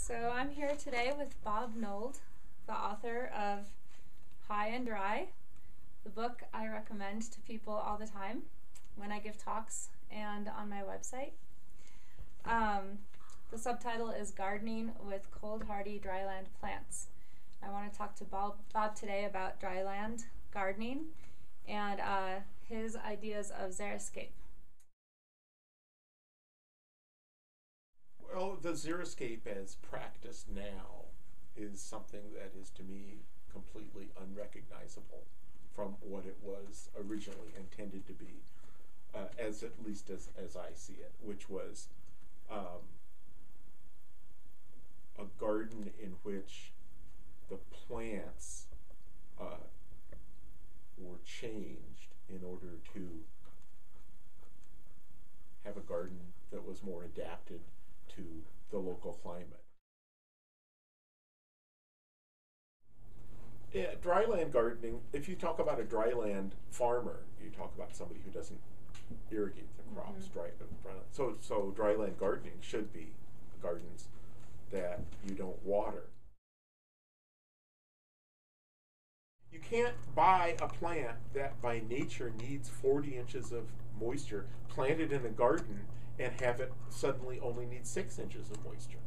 So I'm here today with Bob Nold, the author of High and Dry, the book I recommend to people all the time when I give talks and on my website. The subtitle is Gardening with Cold Hardy Dryland Plants. I want to talk to Bob today about dryland gardening and his ideas of xeriscape. Well, the xeriscape as practiced now is something that is to me completely unrecognizable from what it was originally intended to be, as at least as I see it, which was a garden in which the plants were changed in order to have a garden that was more adapted to the local climate. Yeah, dryland gardening, if you talk about a dryland farmer, you talk about somebody who doesn't irrigate the crops. So dryland gardening should be gardens that you don't water. You can't buy a plant that by nature needs 40 inches of moisture planted in a garden and have it suddenly only need 6 inches of moisture.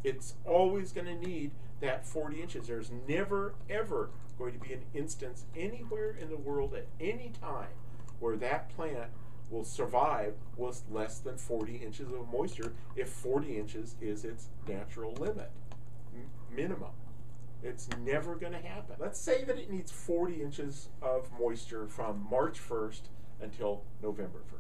It's always going to need that 40 inches. There's never, ever going to be an instance anywhere in the world at any time where that plant will survive with less than 40 inches of moisture if 40 inches is its natural limit, minimum. It's never going to happen. Let's say that it needs 40 inches of moisture from March 1st until November 1st.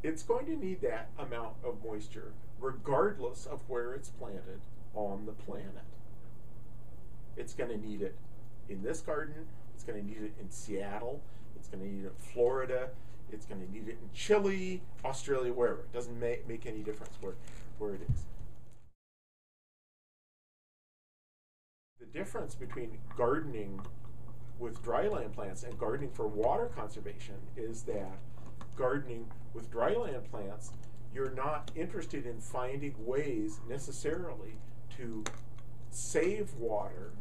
It's going to need that amount of moisture regardless of where it's planted on the planet. It's going to need it in this garden, it's going to need it in Seattle, it's going to need it in Florida, it's going to need it in Chile, Australia, wherever. It doesn't make any difference where it is. The difference between gardening with dryland plants and gardening for water conservation is that gardening with dryland plants, you're not interested in finding ways necessarily to save water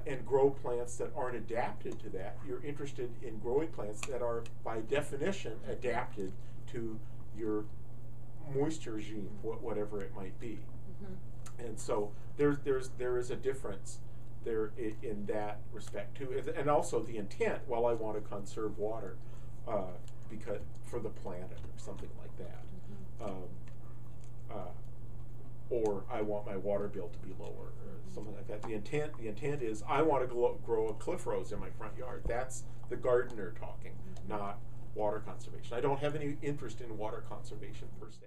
and grow plants that aren't adapted to that. You're interested in growing plants that are, by definition, adapted to your moisture regime, whatever it might be. Mm-hmm. And so there is a difference there in that respect too, and also the intent. Well, I want to conserve water because for the planet or something like that, or I want my water bill to be lower or something like that. The intent is I want to grow a cliff rose in my front yard. That's the gardener talking, not water conservation. I don't have any interest in water conservation per se.